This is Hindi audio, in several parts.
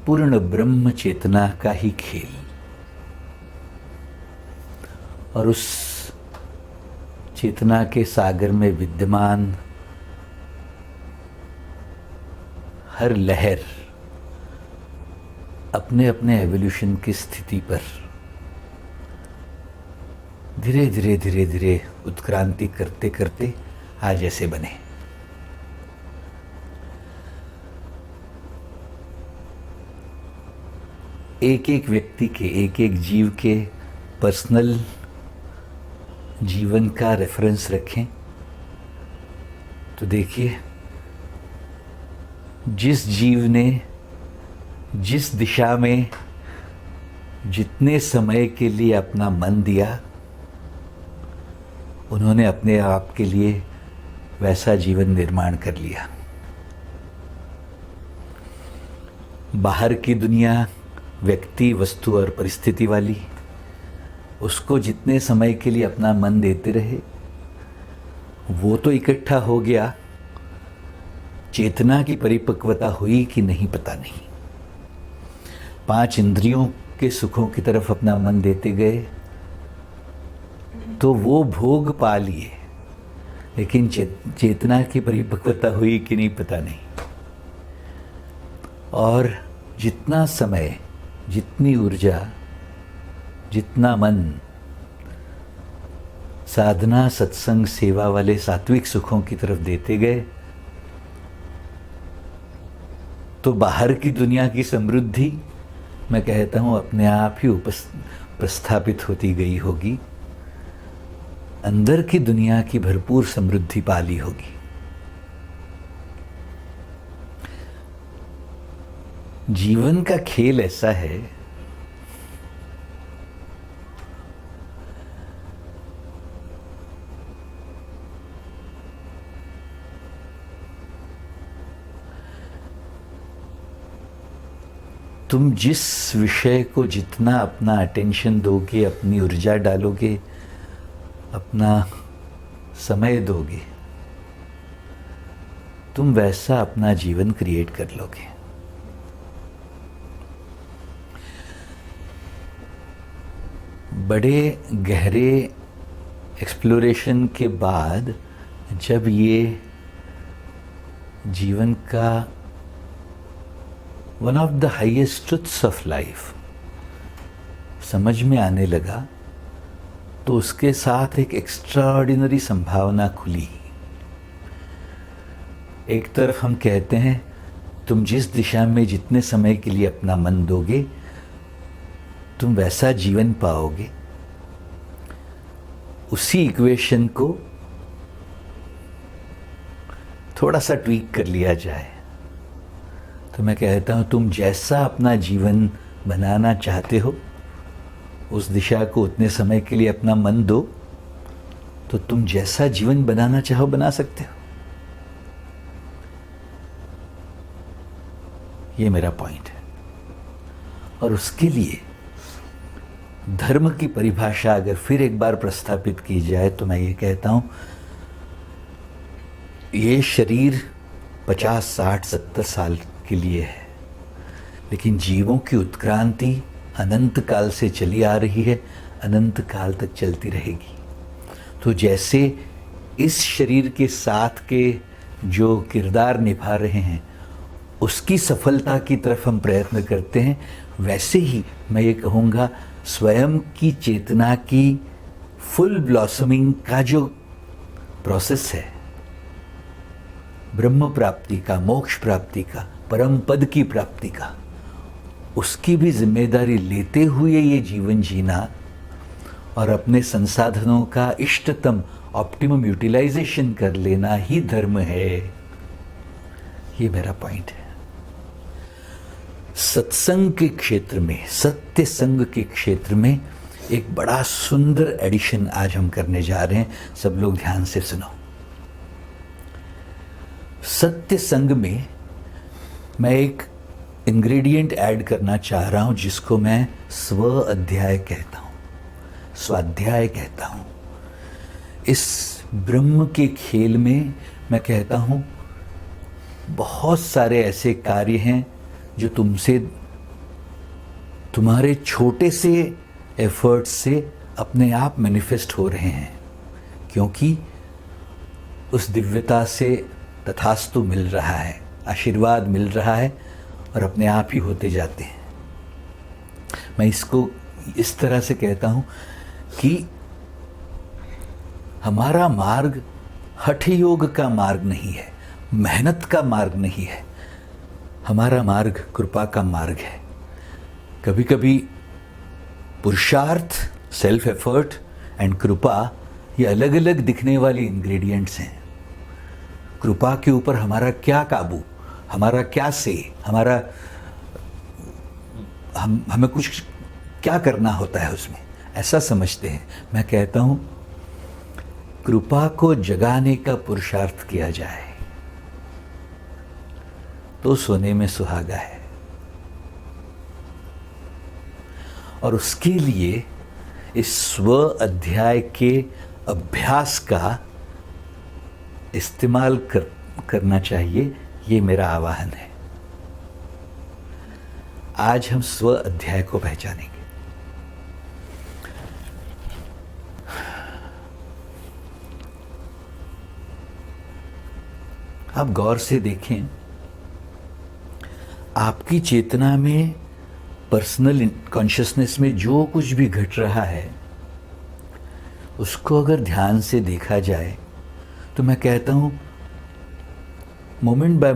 पूर्ण ब्रह्म चेतना का ही खेल। और उस चेतना के सागर में विद्यमान हर लहर अपने अपने एवोल्यूशन की स्थिति पर धीरे धीरे धीरे धीरे उत्क्रांति करते करते आज ऐसे बने। एक एक व्यक्ति के, एक एक जीव के पर्सनल जीवन का रेफरेंस रखें तो देखिए, जिस जीव ने जिस दिशा में जितने समय के लिए अपना मन दिया, उन्होंने अपने आप के लिए वैसा जीवन निर्माण कर लिया। बाहर की दुनिया व्यक्ति, वस्तु और परिस्थिति वाली, उसको जितने समय के लिए अपना मन देते रहे वो तो इकट्ठा हो गया, चेतना की परिपक्वता हुई कि नहीं पता नहीं। 5 इंद्रियों के सुखों की तरफ अपना मन देते गए तो वो भोग पा लिए, लेकिन चेतना की परिपक्वता हुई कि नहीं पता नहीं। और जितना समय, जितनी ऊर्जा, जितना मन साधना, सत्संग, सेवा वाले सात्विक सुखों की तरफ देते गए तो बाहर की दुनिया की समृद्धि, मैं कहता हूँ, अपने आप ही प्रस्थापित होती गई होगी। अंदर की दुनिया की भरपूर समृद्धि पाली होगी। जीवन का खेल ऐसा है, तुम जिस विषय को जितना अपना अटेंशन दोगे, अपनी ऊर्जा डालोगे, अपना समय दोगे, तुम वैसा अपना जीवन क्रिएट कर लोगे। बड़े गहरे एक्सप्लोरेशन के बाद जब ये जीवन का one of the highest truths of life समझ में आने लगा तो उसके साथ एक एक्स्ट्राऑर्डिनरी संभावना खुली। एक तरफ हम कहते हैं तुम जिस दिशा में जितने समय के लिए अपना मन दोगे तुम वैसा जीवन पाओगे। उसी इक्वेशन को थोड़ा सा ट्वीक कर लिया जाए तो मैं कहता हूँ तुम जैसा अपना जीवन बनाना चाहते हो उस दिशा को उतने समय के लिए अपना मन दो तो तुम जैसा जीवन बनाना चाहो बना सकते हो। ये मेरा पॉइंट है। और उसके लिए धर्म की परिभाषा अगर फिर एक बार प्रस्थापित की जाए तो मैं ये कहता हूँ, ये शरीर 50, 60, 70 साल के लिए है, लेकिन जीवों की उत्क्रांति अनंत काल से चली आ रही है, अनंत काल तक चलती रहेगी। तो जैसे इस शरीर के साथ के जो किरदार निभा रहे हैं उसकी सफलता की तरफ हम प्रयत्न करते हैं, वैसे ही मैं ये कहूँगा स्वयं की चेतना की फुल ब्लॉसमिंग का जो प्रोसेस है, ब्रह्म प्राप्ति का, मोक्ष प्राप्ति का, परम पद की प्राप्ति का, उसकी भी जिम्मेदारी लेते हुए ये जीवन जीना और अपने संसाधनों का इष्टतम ऑप्टिमम यूटिलाइजेशन कर लेना ही धर्म है। ये मेरा पॉइंट है। सत्संग के क्षेत्र में, सत्य संग के क्षेत्र में एक बड़ा सुंदर एडिशन आज हम करने जा रहे हैं। सब लोग ध्यान से सुनो। सत्य संग में मैं एक इंग्रेडिएंट ऐड करना चाह रहा हूं जिसको मैं स्व अध्याय कहता हूं, स्वाध्याय कहता हूं। इस ब्रह्म के खेल में मैं कहता हूं बहुत सारे ऐसे कार्य हैं जो तुमसे तुम्हारे छोटे से एफर्ट्स से अपने आप मैनिफेस्ट हो रहे हैं, क्योंकि उस दिव्यता से तथास्तु मिल रहा है, आशीर्वाद मिल रहा है और अपने आप ही होते जाते हैं। मैं इसको इस तरह से कहता हूँ कि हमारा मार्ग हठ योग का मार्ग नहीं है, मेहनत का मार्ग नहीं है, हमारा मार्ग कृपा का मार्ग है। कभी कभी पुरुषार्थ, सेल्फ एफर्ट एंड कृपा, ये अलग अलग दिखने वाले इंग्रेडिएंट्स हैं। कृपा के ऊपर हमारा क्या काबू, हमारा क्या से, हमें कुछ क्या करना होता है उसमें, ऐसा समझते हैं। मैं कहता हूँ कृपा को जगाने का पुरुषार्थ किया जाए तो सोने में सुहागा है। और उसके लिए इस स्व अध्याय के अभ्यास का इस्तेमाल करना चाहिए, ये मेरा आह्वान है। आज हम स्व अध्याय को पहचानेंगे। आप गौर से देखें, आपकी चेतना में, पर्सनल कॉन्शियसनेस में जो कुछ भी घट रहा है, उसको अगर ध्यान से देखा जाए तो मैं कहता हूँ मोमेंट बाय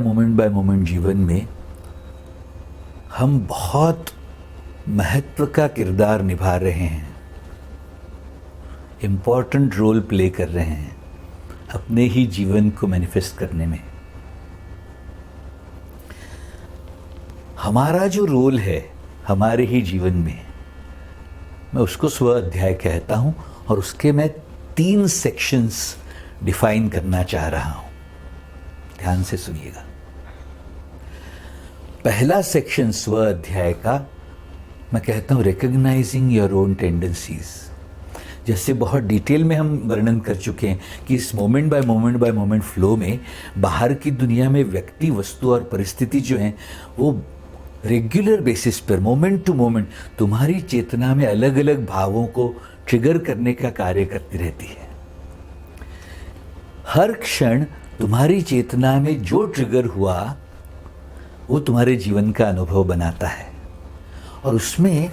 मोमेंट जीवन में हम बहुत महत्व का किरदार निभा रहे हैं, इम्पॉर्टेंट रोल प्ले कर रहे हैं अपने ही जीवन को मैनिफेस्ट करने में। हमारा जो रोल है हमारे ही जीवन में, मैं उसको स्व अध्याय कहता हूं और उसके मैं 3 सेक्शंस डिफाइन करना चाह रहा हूं। ध्यान से सुनिएगा। पहला सेक्शन स्व अध्याय का मैं कहता हूं रिकॉग्नाइजिंग योर ओन टेंडेंसीज। जैसे बहुत डिटेल में हम वर्णन कर चुके हैं कि इस मोमेंट बाय मोमेंट फ्लो में बाहर की दुनिया में व्यक्ति, वस्तु और परिस्थिति जो हैं वो रेगुलर बेसिस पर मोमेंट टू मोमेंट तुम्हारी चेतना में अलग अलग भावों को ट्रिगर करने का कार्य करती रहती है। हर क्षण तुम्हारी चेतना में जो ट्रिगर हुआ वो तुम्हारे जीवन का अनुभव बनाता है और उसमें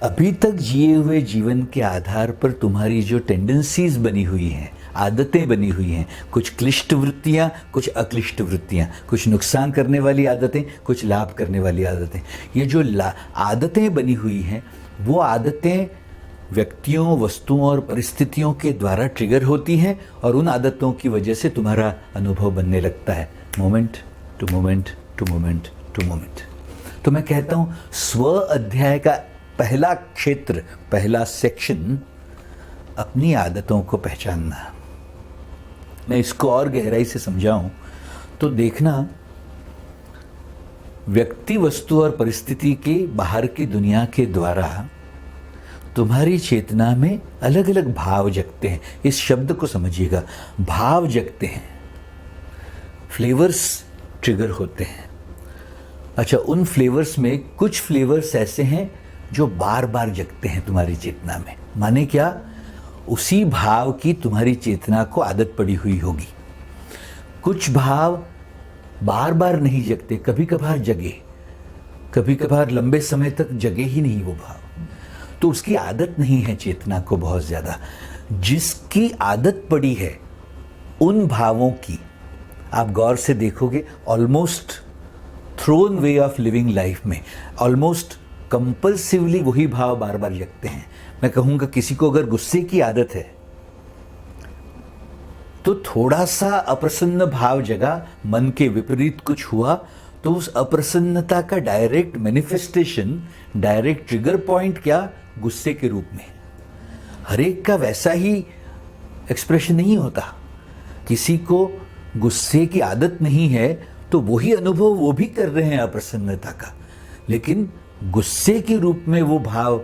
अभी तक जिए हुए जीवन के आधार पर तुम्हारी जो टेंडेंसीज बनी हुई हैं, आदतें बनी हुई हैं, कुछ क्लिष्ट वृत्तियां, कुछ अक्लिष्ट वृत्तियां, कुछ नुकसान करने वाली आदतें, कुछ लाभ करने वाली आदतें, ये जो आदतें बनी हुई हैं वो आदतें व्यक्तियों, वस्तुओं और परिस्थितियों के द्वारा ट्रिगर होती हैं और उन आदतों की वजह से तुम्हारा अनुभव बनने लगता है moment to moment to moment to moment. तो मैं कहता हूँ स्व अध्याय का पहला क्षेत्र, पहला सेक्शन अपनी आदतों को पहचानना। मैं इसको और गहराई से समझाऊं तो देखना, व्यक्ति, वस्तु और परिस्थिति के बाहर की दुनिया के द्वारा तुम्हारी चेतना में अलग अलग भाव जगते हैं। इस शब्द को समझिएगा, भाव जगते हैं, फ्लेवर्स ट्रिगर होते हैं। अच्छा, उन फ्लेवर्स में कुछ फ्लेवर्स ऐसे हैं जो बार बार जगते हैं तुम्हारी चेतना में। माने क्या, उसी भाव की तुम्हारी चेतना को आदत पड़ी हुई होगी। कुछ भाव बार बार नहीं जगते, कभी कभार जगे, कभी कभार लंबे समय तक जगे ही नहीं वो भाव, तो उसकी आदत नहीं है चेतना को बहुत ज्यादा। जिसकी आदत पड़ी है उन भावों की आप गौर से देखोगे, almost thrown way of living life में ऑलमोस्ट कंपल्सिवली वही भाव बार बार जगते हैं। मैं कहूंगा किसी को अगर गुस्से की आदत है तो थोड़ा सा अप्रसन्न भाव जगा, मन के विपरीत कुछ हुआ, तो उस अप्रसन्नता का direct manifestation, direct trigger point क्या, गुस्से के रूप में। हर एक का वैसा ही एक्सप्रेशन नहीं होता। किसी को गुस्से की आदत नहीं है तो वही अनुभव वो भी कर रहे हैं अप्रसन्नता का, लेकिन गुस्से के रूप में वो भाव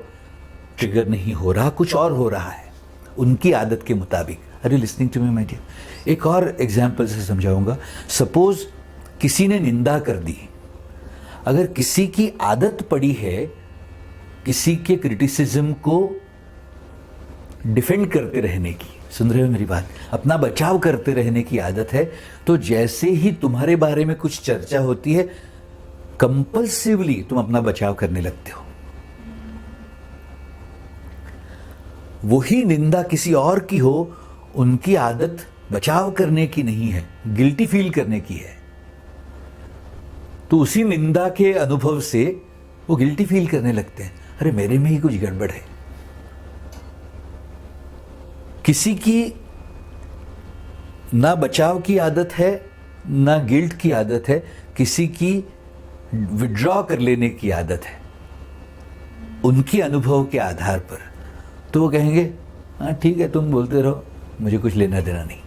ट्रिगर नहीं हो रहा, कुछ और हो रहा है उनकी आदत के मुताबिक। Are you listening to me my dear? एक और एग्जाम्पल से समझाऊंगा। सपोज किसी ने निंदा कर दी। अगर किसी की आदत पड़ी है किसी के क्रिटिसिज्म को डिफेंड करते रहने की, सुन रहे हो मेरी बात, अपना बचाव करते रहने की आदत है, तो जैसे ही तुम्हारे बारे में कुछ चर्चा होती है कंपल्सिवली तुम अपना बचाव करने लगते हो। वही निंदा किसी और की हो, उनकी आदत बचाव करने की नहीं है, गिल्टी फील करने की है। तो उसी निंदा के अनुभव से वो गिल्टी फील करने लगते हैं, अरे मेरे में ही कुछ गड़बड़ है। किसी की ना बचाव की आदत है ना गिल्ट की आदत है, किसी की विड्रॉ कर लेने की आदत है उनके अनुभव के आधार पर। तो वो कहेंगे हाँ ठीक है तुम बोलते रहो, मुझे कुछ लेना देना नहीं।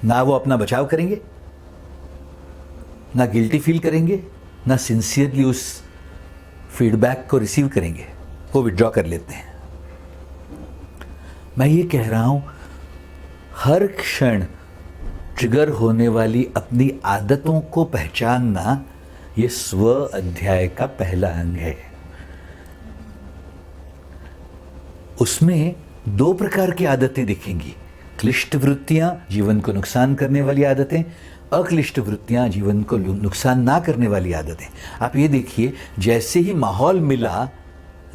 ना वो अपना बचाव करेंगे, ना गिल्टी फील करेंगे, ना सिंसियरली उस फीडबैक को रिसीव करेंगे, वो विड्रॉ कर लेते हैं। मैं ये कह रहा हूं, हर क्षण ट्रिगर होने वाली अपनी आदतों को पहचानना ये स्व अध्याय का पहला अंग है। उसमें दो प्रकार की आदतें दिखेंगी, क्लिष्ट वृत्तियां, जीवन को नुकसान करने वाली आदतें, अक्लिष्ट वृत्तियां, जीवन को नुकसान ना करने वाली आदतें। आप ये देखिए, जैसे ही माहौल मिला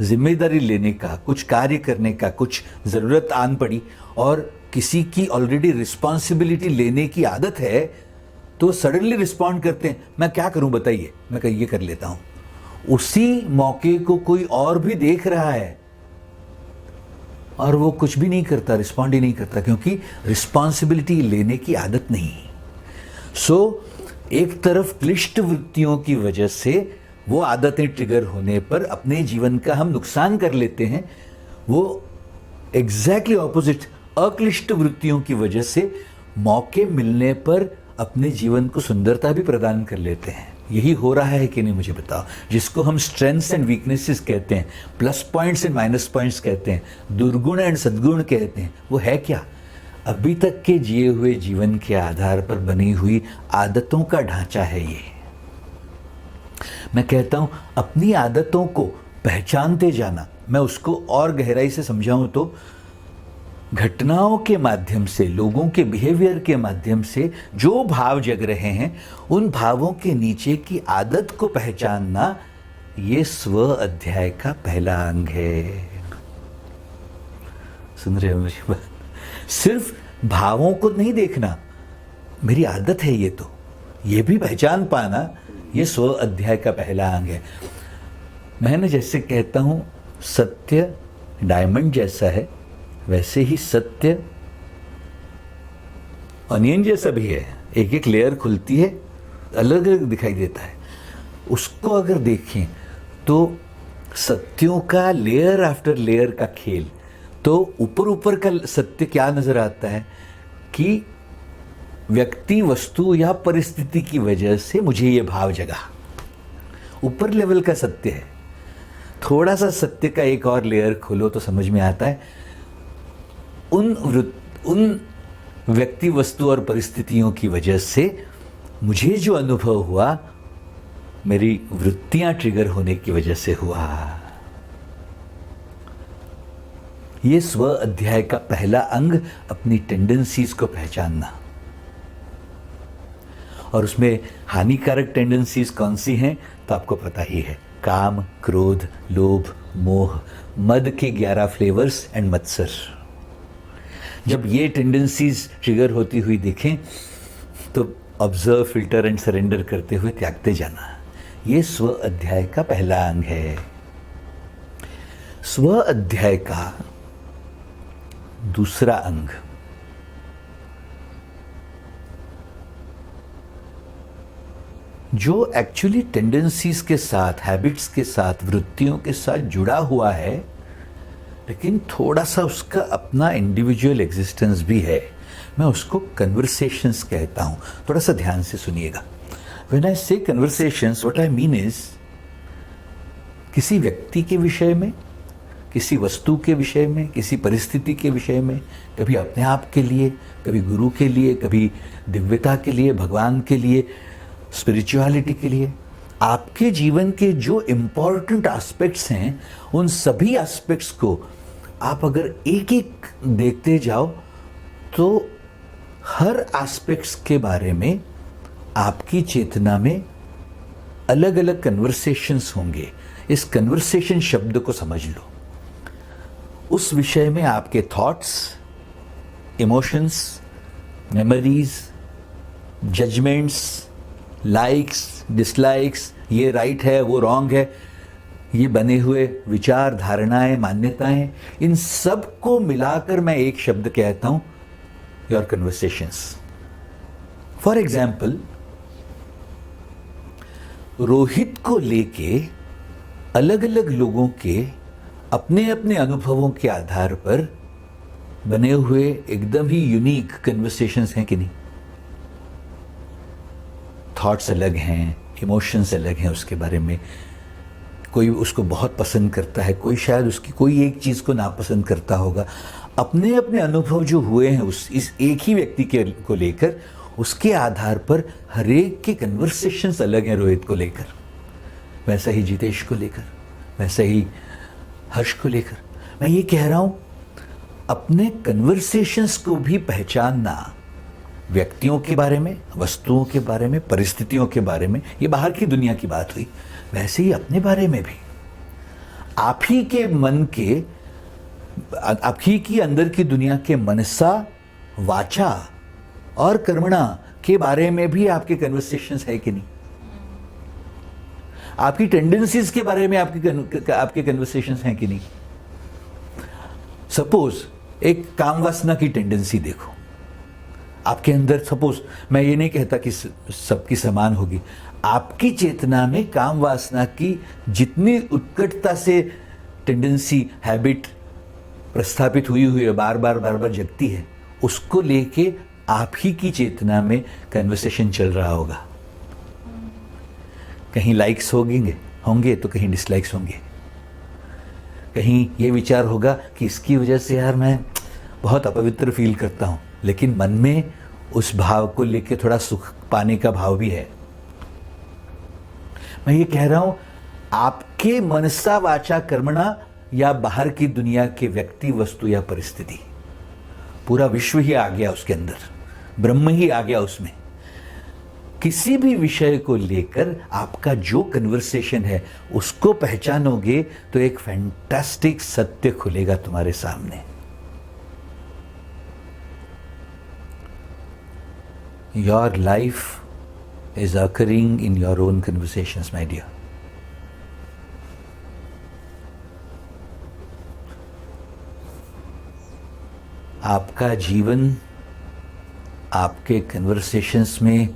जिम्मेदारी लेने का, कुछ कार्य करने का, कुछ ज़रूरत आन पड़ी और किसी की ऑलरेडी रिस्पॉन्सिबिलिटी लेने की आदत है, तो सडनली रिस्पॉन्ड करते हैं, मैं क्या करूं बताइए, मैं ये कर लेता हूं। उसी मौके को कोई और भी देख रहा है और वो कुछ भी नहीं करता, रिस्पॉन्ड ही नहीं करता, क्योंकि रिस्पॉन्सिबिलिटी लेने की आदत नहीं। एक तरफ क्लिष्ट वृत्तियों की वजह से वो आदतें ट्रिगर होने पर अपने जीवन का हम नुकसान कर लेते हैं, वो एग्जैक्टली ऑपोजिट अक्लिष्ट वृत्तियों की वजह से मौके मिलने पर अपने जीवन को सुंदरता भी प्रदान कर लेते हैं। यही हो रहा है कि नहीं मुझे बताओ, जिसको हम स्ट्रेंथ्स एंड वीकनेसेस कहते हैं, plus points and minus points कहते हैं, दुर्गुण एंड सद्गुण कहते हैं, वो है क्या? अभी तक के जिए हुए जीवन के आधार पर बनी हुई आदतों का ढांचा है ये। मैं कहता हूं अपनी आदतों को पहचानते जाना। मैं उसको और गहराई से समझाऊं तो घटनाओं के माध्यम से, लोगों के बिहेवियर के माध्यम से जो भाव जग रहे हैं, उन भावों के नीचे की आदत को पहचानना ये स्व अध्याय का पहला अंग है। सुन रहे हो मेरी बात? सिर्फ भावों को नहीं देखना, मेरी आदत है ये भी पहचान पाना, ये स्व अध्याय का पहला अंग है। मैं जैसे कहता हूं सत्य डायमंड जैसा है, वैसे ही सत्य अनियन जैसा भी है। एक एक लेयर खुलती है, अलग अलग दिखाई देता है। उसको अगर देखें तो सत्यों का लेयर आफ्टर लेयर का खेल। तो ऊपर ऊपर का सत्य क्या नजर आता है कि व्यक्ति, वस्तु या परिस्थिति की वजह से मुझे ये भाव जगा, ऊपर लेवल का सत्य है। थोड़ा सा सत्य का एक और लेयर खोलो तो समझ में आता है उन व्यक्ति, वस्तु और परिस्थितियों की वजह से मुझे जो अनुभव हुआ, मेरी वृत्तियां ट्रिगर होने की वजह से हुआ। ये स्व अध्याय का पहला अंग, अपनी टेंडेंसीज को पहचानना। और उसमें हानिकारक टेंडेंसीज कौन सी हैं तो आपको पता ही है, काम, क्रोध, लोभ, मोह, मद के 11 फ्लेवर्स एंड मत्सर। जब ये टेंडेंसीज ट्रिगर होती हुई देखें तो ऑब्जर्व, फिल्टर एंड सरेंडर करते हुए त्यागते जाना। ये स्व अध्याय का पहला अंग है। स्व अध्याय का दूसरा अंग जो एक्चुअली टेंडेंसीज के साथ, हैबिट्स के साथ, वृत्तियों के साथ जुड़ा हुआ है, लेकिन थोड़ा सा उसका अपना इंडिविजुअल एग्जिस्टेंस भी है, मैं उसको कन्वर्सेशंस कहता हूं। थोड़ा सा ध्यान से सुनिएगा। व्हेन आई से conversations, what I mean is, किसी व्यक्ति के विषय में, किसी वस्तु के विषय में, किसी परिस्थिति के विषय में, कभी अपने आप के लिए, कभी गुरु के लिए, कभी दिव्यता के लिए, भगवान के लिए, स्पिरिचुअलिटी के लिए, आपके जीवन के जो इम्पोर्टेंट एस्पेक्ट्स हैं, उन सभी एस्पेक्ट्स को आप अगर एक एक देखते जाओ तो हर एस्पेक्ट्स के बारे में आपकी चेतना में अलग अलग कन्वर्सेशंस होंगे। इस कन्वर्सेशन शब्द को समझ लो। उस विषय में आपके thoughts, emotions, memories, judgments, likes, dislikes, ये राइट है, वो रॉन्ग है, ये बने हुए विचार, धारणाएं, मान्यताएं, इन सब को मिलाकर मैं एक शब्द कहता हूं, your conversations. For example, Rohit को लेके अलग अलग लोगों के अपने अपने अनुभवों के आधार पर बने हुए एकदम ही यूनिक कन्वर्सेशंस हैं कि नहीं? थॉट्स अलग हैं, इमोशंस अलग हैं उसके बारे में। कोई उसको बहुत पसंद करता है, कोई शायद उसकी कोई एक चीज़ को नापसंद करता होगा। अपने अपने अनुभव जो हुए हैं इस एक ही व्यक्ति के को लेकर, उसके आधार पर हर एक के कन्वर्सेशंस अलग हैं। रोहित को लेकर, वैसा ही जितेश को लेकर, वैसा ही हर्ष को लेकर। मैं ये कह रहा हूँ, अपने कन्वर्सेशंस को भी पहचानना, व्यक्तियों के बारे में, वस्तुओं के बारे में, परिस्थितियों के बारे में, ये बाहर की दुनिया की बात हुई, वैसे ही अपने बारे में भी। आप ही के मन के, आप ही की अंदर की दुनिया के मनसा, वाचा और कर्मणा के बारे में भी आपके कन्वर्सेशंस है कि नहीं? आपकी टेंडेंसीज के बारे में आपके कन्वर्सेशंस हैं कि नहीं? सपोज एक काम वासना की टेंडेंसी देखो आपके अंदर। सपोज, मैं ये नहीं कहता कि सबकी समान होगी। आपकी चेतना में काम वासना की जितनी उत्कटता से टेंडेंसी, हैबिट प्रस्थापित हुई है, बार बार जगती है, उसको लेके आप ही की चेतना में कन्वर्सेशन चल रहा होगा। कहीं लाइक्स होंगे तो कहीं डिसलाइक्स होंगे। कहीं ये विचार होगा कि इसकी वजह से यार मैं बहुत अपवित्र फील करता हूँ, लेकिन मन में उस भाव को लेके थोड़ा सुख पाने का भाव भी है। मैं ये कह रहा हूं, आपके मनसा वाचा कर्मणा या बाहर की दुनिया के व्यक्ति, वस्तु या परिस्थिति, पूरा विश्व ही आ गया उसके अंदर, ब्रह्म ही आ गया उसमें। किसी भी विषय को लेकर आपका जो कन्वर्सेशन है उसको पहचानोगे तो एक फैंटास्टिक सत्य खुलेगा तुम्हारे सामने। Your life is occurring in your own conversations, my dear. आपका जीवन आपके कन्वर्सेशंस में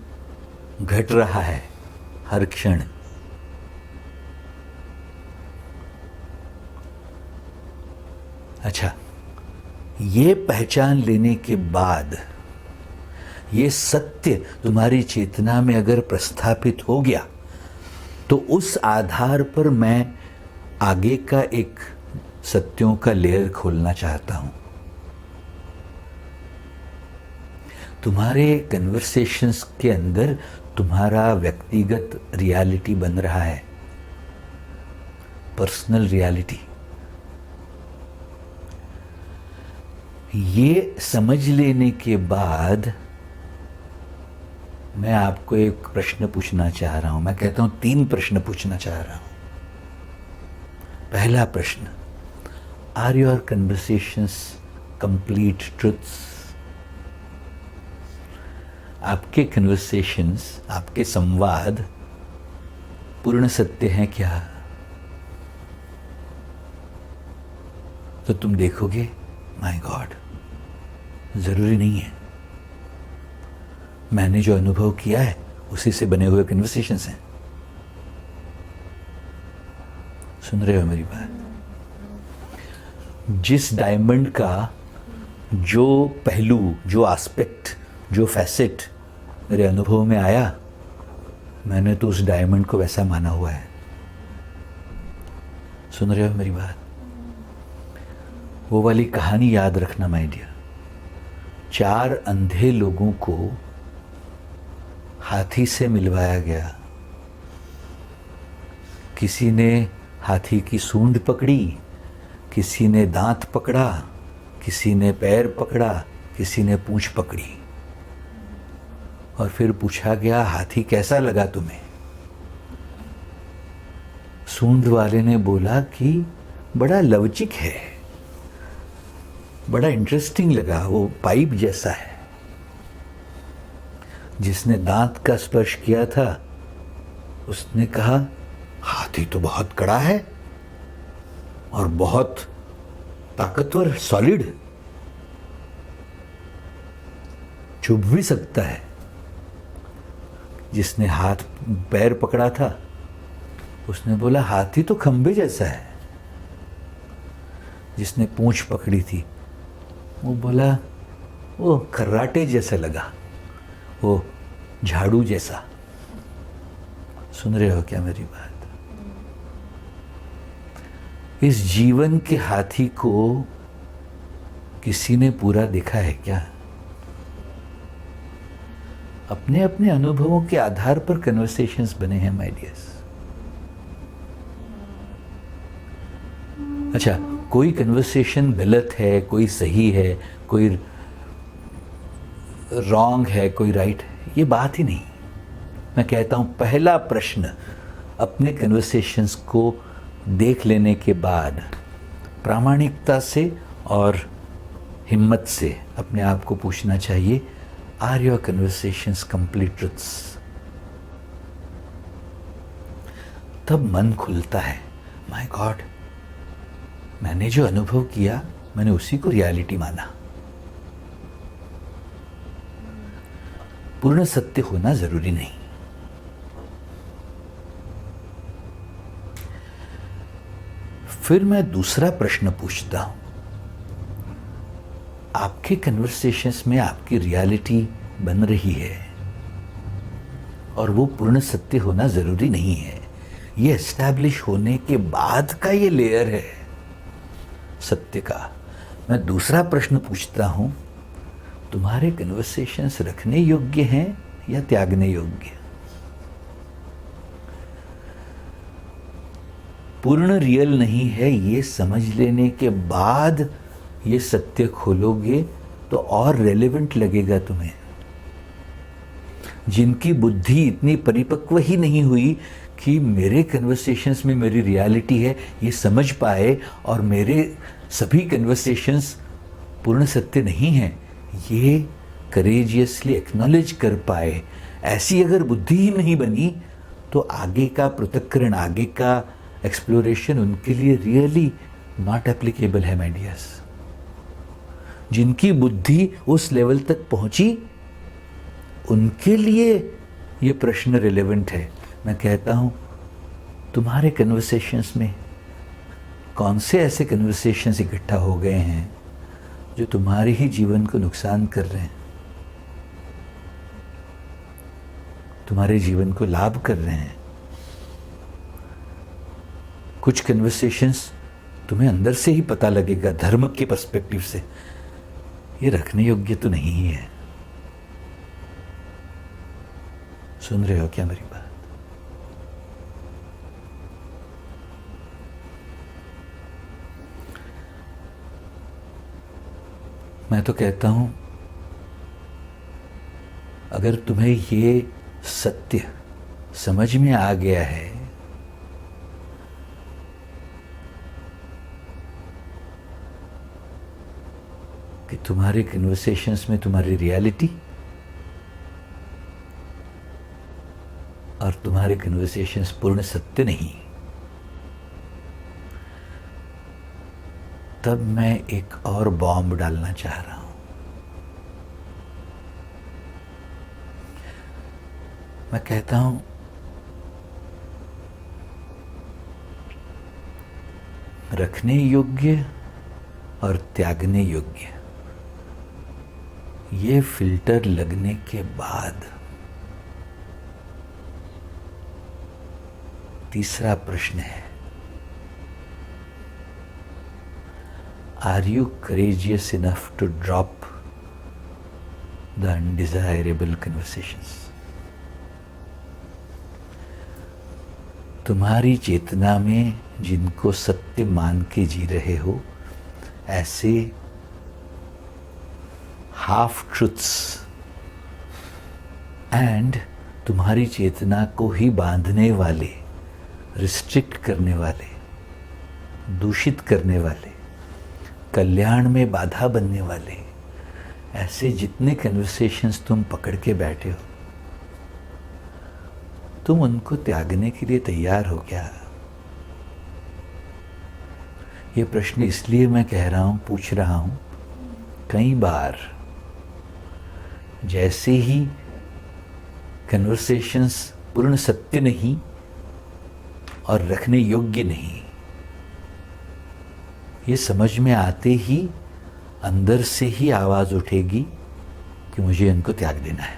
घट रहा है हर क्षण। अच्छा, ये पहचान लेने के बाद, ये सत्य तुम्हारी चेतना में अगर प्रस्थापित हो गया, तो उस आधार पर मैं आगे का एक सत्यों का लेयर खोलना चाहता हूं। तुम्हारे कन्वर्सेशंस के अंदर तुम्हारा व्यक्तिगत रियलिटी बन रहा है, पर्सनल रियलिटी। ये समझ लेने के बाद मैं आपको एक प्रश्न पूछना चाह रहा हूं। मैं कहता हूं 3 प्रश्न पूछना चाह रहा हूं। पहला प्रश्न, are your conversations complete truths? आपके कन्वर्सेशंस, आपके संवाद पूर्ण सत्य हैं क्या? तो तुम देखोगे, माय गॉड, जरूरी नहीं है। मैंने जो अनुभव किया है उसी से बने हुए कन्वर्सेशंस हैं। सुन रहे हो मेरी बात? जिस डायमंड का जो पहलू, जो एस्पेक्ट, जो फैसेट मेरे अनुभव में आया, मैंने तो उस डायमंड को वैसा माना हुआ है। सुन रहे हो मेरी बात? वो वाली कहानी याद रखना माय डियर। 4 अंधे लोगों को हाथी से मिलवाया गया। किसी ने हाथी की सूंड पकड़ी, किसी ने दांत पकड़ा, किसी ने पैर पकड़ा, किसी ने पूंछ पकड़ी। और फिर पूछा गया, हाथी कैसा लगा तुम्हें? सूंड वाले ने बोला कि बड़ा लवचिक है, बड़ा इंटरेस्टिंग लगा, वो पाइप जैसा है। जिसने दांत का स्पर्श किया था उसने कहा, हाथी तो बहुत कड़ा है और बहुत ताकतवर, सॉलिड, चुभ भी सकता है। जिसने हाथ पैर पकड़ा था उसने बोला, हाथी तो खंबे जैसा है। जिसने पूंछ पकड़ी थी वो बोला, वो खर्राटे जैसा लगा, वो झाड़ू जैसा। सुन रहे हो क्या मेरी बात? इस जीवन के हाथी को किसी ने पूरा देखा है क्या? अपने अपने अनुभवों के आधार पर कन्वर्सेशंस बने हैं माय डियर्स। अच्छा, कोई कन्वर्सेशन गलत है, कोई सही है, कोई रॉन्ग है, कोई राइट है, ये बात ही नहीं। मैं कहता हूं, पहला प्रश्न अपने कन्वर्सेशंस को देख लेने के बाद प्रामाणिकता से और हिम्मत से अपने आप को पूछना चाहिए, are your conversations complete truths? तब मन खुलता है, माय गॉड, मैंने जो अनुभव किया मैंने उसी को रियलिटी माना। पूर्ण सत्य होना जरूरी नहीं। फिर मैं दूसरा प्रश्न पूछता हूं, आपके कन्वर्सेशंस में आपकी रियलिटी बन रही है और वो पूर्ण सत्य होना जरूरी नहीं है। ये एस्टैब्लिश होने के बाद का ये लेयर है सत्य का। मैं दूसरा प्रश्न पूछता हूं, तुम्हारे कन्वर्सेशंस रखने योग्य हैं या त्यागने योग्य? पूर्ण रियल नहीं है ये समझ लेने के बाद ये सत्य खोलोगे तो और रेलेवेंट लगेगा तुम्हें। जिनकी बुद्धि इतनी परिपक्व ही नहीं हुई कि मेरे कन्वर्सेशंस में मेरी रियलिटी है ये समझ पाए और मेरे सभी कन्वर्सेशंस पूर्ण सत्य नहीं हैं, ये करेजियसली एक्नॉलेज कर पाए, ऐसी अगर बुद्धि ही नहीं बनी तो आगे का पृथक्करण, आगे का एक्सप्लोरेशन उनके लिए रियली नॉट एप्लीकेबल है माय डियर्स। जिनकी बुद्धि उस लेवल तक पहुंची उनके लिए ये प्रश्न रिलेवेंट है। मैं कहता हूं, तुम्हारे कन्वर्सेशंस में कौन से ऐसे कन्वर्सेशंस इकट्ठा हो गए हैं जो तुम्हारे ही जीवन को नुकसान कर रहे हैं, तुम्हारे जीवन को लाभ कर रहे हैं? कुछ कन्वर्सेशंस तुम्हें अंदर से ही पता लगेगा, धर्म के पर्सपेक्टिव से, ये रखने योग्य तो नहीं है। सुन रहे हो क्या मेरी बात? मैं तो कहता हूं, अगर तुम्हें ये सत्य समझ में आ गया है कि तुम्हारे कन्वर्सेशंस में तुम्हारी रियलिटी और तुम्हारे कन्वर्सेशंस पूर्ण सत्य नहीं, तब मैं एक और बॉम्ब डालना चाह रहा हूं। मैं कहता हूं, रखने योग्य और त्यागने योग्य, ये फिल्टर लगने के बाद तीसरा प्रश्न है, are you courageous enough to drop the undesirable conversations? तुम्हारी चेतना में जिनको सत्य मान के जी रहे हो, ऐसे हाफ ट्रुथ्स एंड तुम्हारी चेतना को ही बांधने वाले, रिस्ट्रिक्ट करने वाले, दूषित करने वाले, कल्याण में बाधा बनने वाले, ऐसे जितने कन्वर्सेशंस तुम पकड़ के बैठे हो, तुम उनको त्यागने के लिए तैयार हो क्या? ये प्रश्न इसलिए मैं कह रहा हूँ, पूछ रहा हूँ, कई बार जैसे ही कन्वर्सेशंस पूर्ण सत्य नहीं और रखने योग्य नहीं, ये समझ में आते ही अंदर से ही आवाज उठेगी कि मुझे इनको त्याग देना है।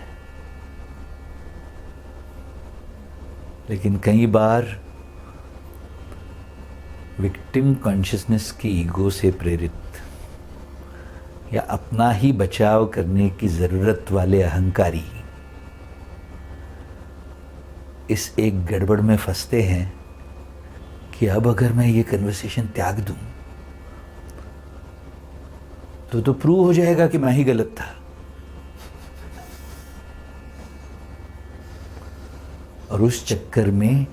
लेकिन कई बार विक्टिम कॉन्शियसनेस की ईगो से प्रेरित या अपना ही बचाव करने की जरूरत वाले अहंकारी इस एक गड़बड़ में फंसते हैं कि अब अगर मैं ये कन्वर्सेशन त्याग दूं तो प्रूव हो जाएगा कि मैं ही गलत था, और उस चक्कर में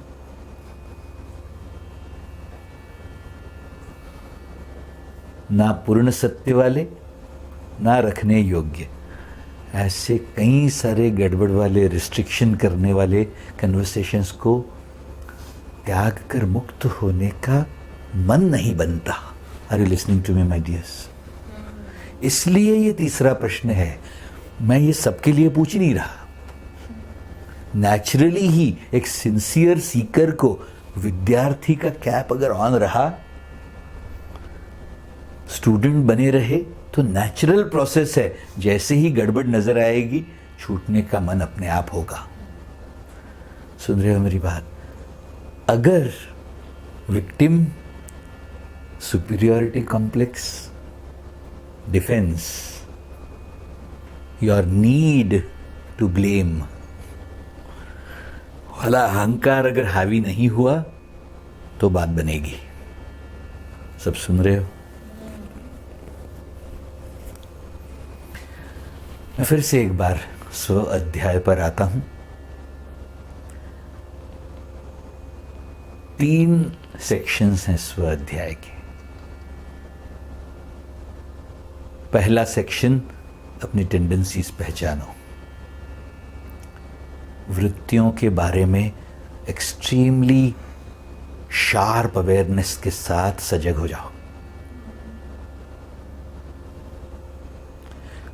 ना पूर्ण सत्य वाले, ना रखने योग्य, ऐसे कई सारे गड़बड़ वाले, रिस्ट्रिक्शन करने वाले कन्वर्सेशंस को त्याग कर मुक्त होने का मन नहीं बनता। Are you listening to me my dears? इसलिए ये तीसरा प्रश्न है। मैं ये सबके लिए पूछ नहीं रहा। नेचुरली ही एक सिंसियर सीकर को, विद्यार्थी का कैप अगर ऑन रहा, स्टूडेंट बने रहे, तो नेचुरल प्रोसेस है, जैसे ही गड़बड़ नजर आएगी छूटने का मन अपने आप होगा। सुन रहे हो मेरी बात? अगर victim, superiority complex, defence, your need to blame वाला अहंकार अगर हावी नहीं हुआ तो बात बनेगी। सब सुन रहे हो? मैं फिर से एक बार स्व अध्याय पर आता हूं। 3 सेक्शंस हैं स्व अध्याय के। पहला सेक्शन, अपनी टेंडेंसीज पहचानो। वृत्तियों के बारे में एक्सट्रीमली शार्प अवेयरनेस के साथ सजग हो जाओ,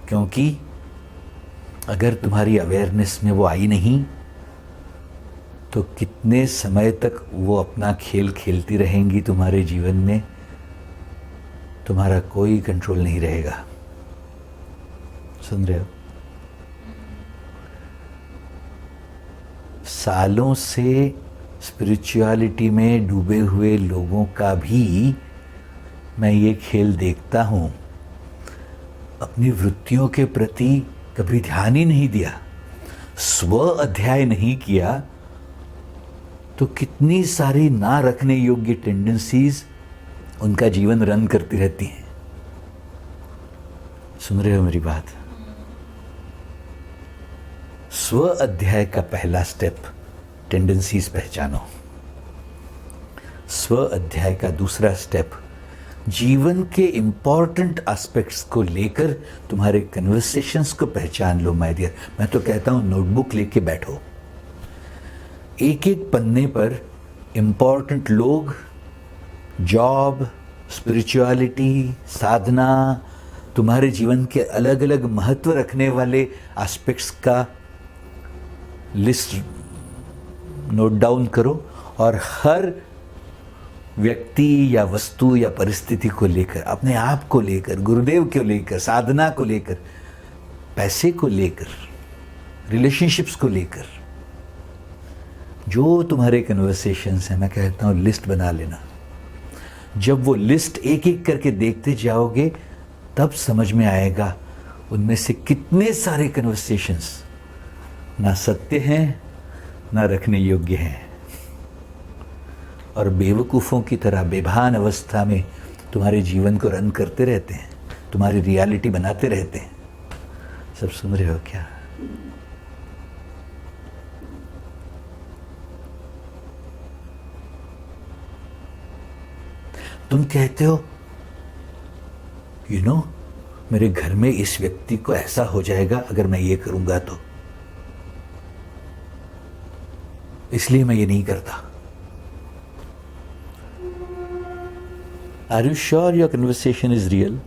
क्योंकि अगर तुम्हारी अवेयरनेस में वो आई नहीं तो कितने समय तक वो अपना खेल खेलती रहेंगी तुम्हारे जीवन में, तुम्हारा कोई कंट्रोल नहीं रहेगा। सुन रहे हो? सालों से स्पिरिचुअलिटी में डूबे हुए लोगों का भी मैं ये खेल देखता हूं। अपनी वृत्तियों के प्रति कभी ध्यान ही नहीं दिया, स्व अध्याय नहीं किया, तो कितनी सारी ना रखने योग्य टेंडेंसीज उनका जीवन रन करती रहती हैं। सुन रहे हो मेरी बात? स्व अध्याय का पहला स्टेप, टेंडेंसीज पहचानो। स्व अध्याय का दूसरा स्टेप, जीवन के इंपॉर्टेंट एस्पेक्ट्स को लेकर तुम्हारे कन्वर्सेशंस को पहचान लो। माय डियर, मैं तो कहता हूं नोटबुक लेके बैठो, एक एक पन्ने पर इंपॉर्टेंट लोग, जॉब, स्पिरिचुअलिटी, साधना, तुम्हारे जीवन के अलग अलग महत्व रखने वाले एस्पेक्ट्स का लिस्ट नोट डाउन करो, और हर व्यक्ति या वस्तु या परिस्थिति को लेकर, अपने आप को लेकर, गुरुदेव को लेकर, साधना को लेकर, पैसे को लेकर, रिलेशनशिप्स को लेकर, जो तुम्हारे कन्वर्सेशंस हैं, मैं कहता हूं लिस्ट बना लेना। जब वो लिस्ट एक एक करके देखते जाओगे तब समझ में आएगा उनमें से कितने सारे कन्वर्सेशंस ना सत्य हैं, ना रखने योग्य हैं। और बेवकूफ़ों की तरह बेभान अवस्था में तुम्हारे जीवन को रन करते रहते हैं, तुम्हारी रियलिटी बनाते रहते हैं। सब सुन रहे हो क्या? तुम कहते हो मेरे घर में इस व्यक्ति को ऐसा हो जाएगा अगर मैं ये करूंगा तो, इसलिए मैं ये नहीं करता। Are you sure your conversation is real?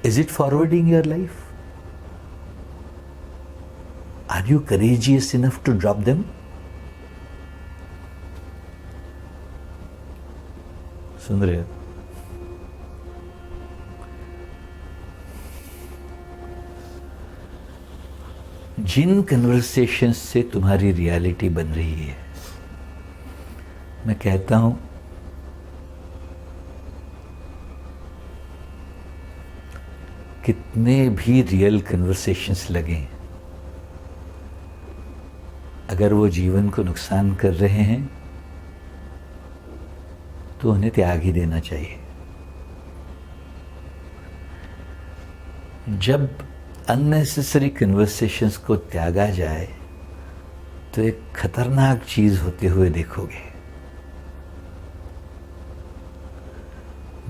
Is it forwarding your life? Are you courageous enough to drop them? सुन रहे हो? जिन कन्वर्सेशंस से तुम्हारी रियलिटी बन रही है, मैं कहता हूं कितने भी रियल कन्वर्सेशंस लगें, अगर वो जीवन को नुकसान कर रहे हैं तो उन्हें त्याग ही देना चाहिए। जब अननेसेसरी कन्वर्सेशंस को त्यागा जाए तो एक खतरनाक चीज होते हुए देखोगे।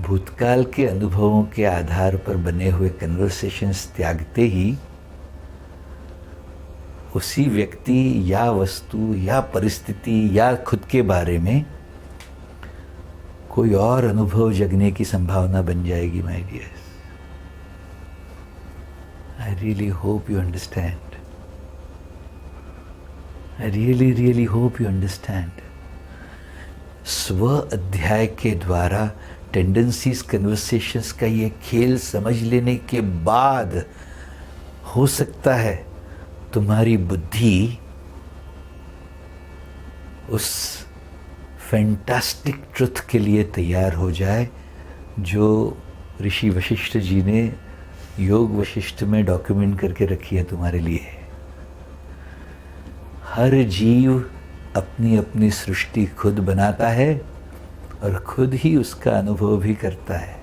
भूतकाल के अनुभवों के आधार पर बने हुए कन्वर्सेशंस त्यागते ही उसी व्यक्ति या वस्तु या परिस्थिति या खुद के बारे में कोई और अनुभव जगने की संभावना बन जाएगी। My dears, I really hope you understand. I really hope you understand. स्व अध्याय के द्वारा टेंडेंसीज कन्वर्सेशंस का ये खेल समझ लेने के बाद हो सकता है तुम्हारी बुद्धि उस फैंटास्टिक ट्रुथ के लिए तैयार हो जाए जो ऋषि वशिष्ठ जी ने योग वशिष्ठ में डॉक्यूमेंट करके रखी है तुम्हारे लिए। हर जीव अपनी अपनी सृष्टि खुद बनाता है और खुद ही उसका अनुभव भी करता है।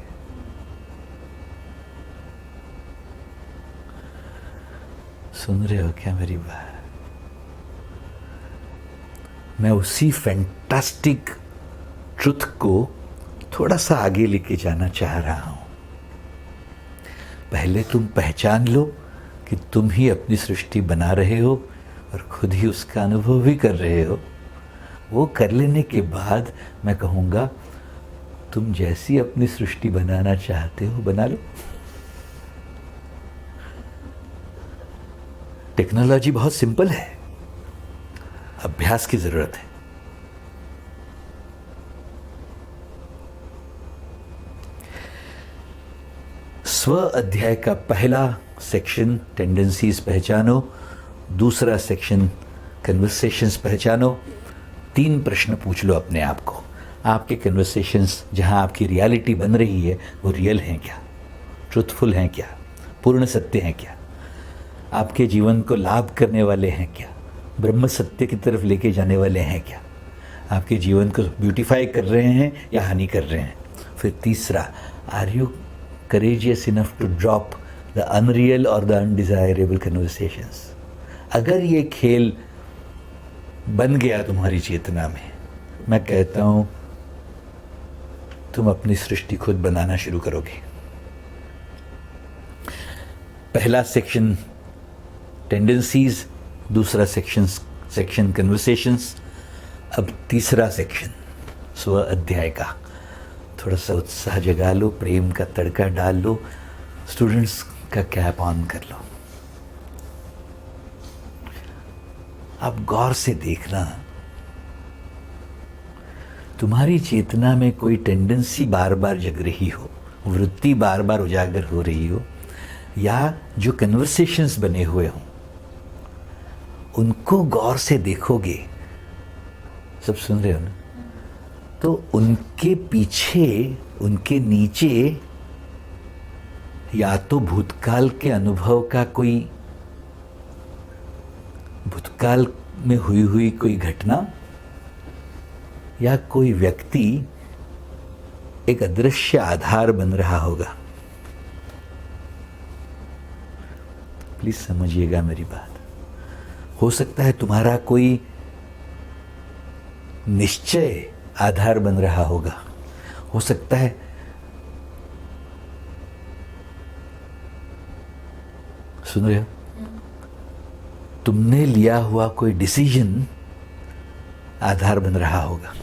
सुन रहे हो क्या मेरी बात? मैं उसी फैंटास्टिक ट्रुथ को थोड़ा सा आगे लेके जाना चाह रहा हूं। पहले तुम पहचान लो कि तुम ही अपनी सृष्टि बना रहे हो और खुद ही उसका अनुभव भी कर रहे हो। वो कर लेने के बाद मैं कहूँगा तुम जैसी अपनी सृष्टि बनाना चाहते हो बना लो। टेक्नोलॉजी बहुत सिंपल है, अभ्यास की जरूरत है। स्व अध्याय का पहला सेक्शन टेंडेंसीज पहचानो, दूसरा सेक्शन कन्वर्सेशंस पहचानो। 3 प्रश्न पूछ लो अपने आप को। आपके कन्वर्सेशंस जहां आपकी रियलिटी बन रही है वो रियल हैं क्या, ट्रुथफुल हैं क्या, पूर्ण सत्य हैं क्या, आपके जीवन को लाभ करने वाले हैं क्या, ब्रह्म सत्य की तरफ लेके जाने वाले हैं क्या, आपके जीवन को ब्यूटीफाई कर रहे हैं या हानि कर रहे हैं। फिर तीसरा, are you courageous enough to drop the unreal और द अनडिजायरेबल कन्वर्सेशंस। अगर ये खेल बन गया तुम्हारी चेतना में, मैं कहता हूं तुम अपनी सृष्टि खुद बनाना शुरू करोगे। पहला सेक्शन टेंडेंसीज, दूसरा सेक्शन कन्वर्सेशंस, अब तीसरा सेक्शन स्व अध्याय का। थोड़ा सा उत्साह जगा लो, प्रेम का तड़का डाल लो, स्टूडेंट्स का कैप ऑन कर लो। आप गौर से देखना, तुम्हारी चेतना में कोई टेंडेंसी बार बार जग रही हो, वृत्ति बार बार उजागर हो रही हो, या जो कन्वर्सेशंस बने हुए हों, उनको गौर से देखोगे, सब सुन रहे हो ना, तो उनके पीछे, उनके नीचे या तो भूतकाल के अनुभव का कोई, भूतकाल में हुई कोई घटना या कोई व्यक्ति एक अदृश्य आधार बन रहा होगा। प्लीज समझिएगा मेरी बात। हो सकता है तुम्हारा कोई निश्चय आधार बन रहा होगा। हो सकता है सुन रहे हो, तुमने लिया हुआ कोई डिसीजन आधार बन रहा होगा।